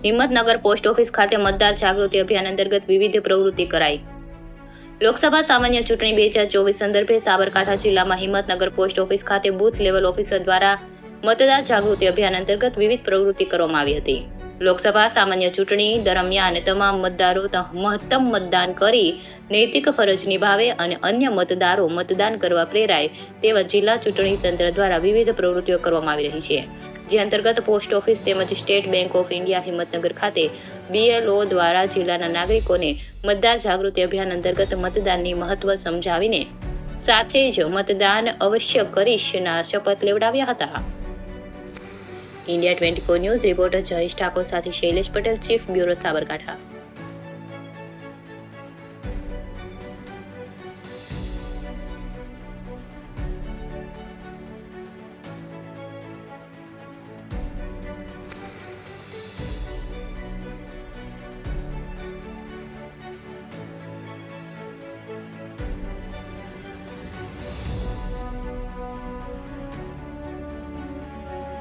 Himmatnagar post office ખાતે મતદાર જાગૃતિ અભિયાન અંતર્ગત વિવિધ પ્રવૃત્તિ કરાઈ. લોકસભા સામાન્ય ચૂંટણી 2024 સંદર્ભે સાબરકાંઠા જિલ્લામાં હિંમતનગર પોસ્ટ ઓફિસ ખાતે બૂથ લેવલ ઓફિસર દ્વારા મતદાર જાગૃતિ અભિયાન અંતર્ગત વિવિધ પ્રવૃત્તિ કરવામાં આવી હતી. લોકસભા સામાન્ય ચૂંટણી દરમિયાન તમામ મતદારો મહત્તમ મતદાન કરી નૈતિક ફરજ નિભાવે અને અન્ય મતદારો મતદાન કરવા પ્રેરાય તેવા જિલ્લા ચૂંટણી તંત્ર દ્વારા વિવિધ પ્રવૃત્તિઓ કરવામાં આવી રહી છે. જે અંતર્ગત પોસ્ટ ઓફિસ તેમજ state bank of India Himmatnagar ખાતે BLO દ્વારા જિલ્લાના નાગરિકોને મતદાર જાગૃતિ અભિયાન અંતર્ગત મતદાનની મહત્વ સમજાવીને સાથે જ મતદાન અવશ્ય કરીશના શપથ લેવડાવ્યા હતા. India 24 news reporter Jayesh Thakor સાથે શૈલેષ પટેલ, ચીફ બ્યુરો, સાબરકાંઠા.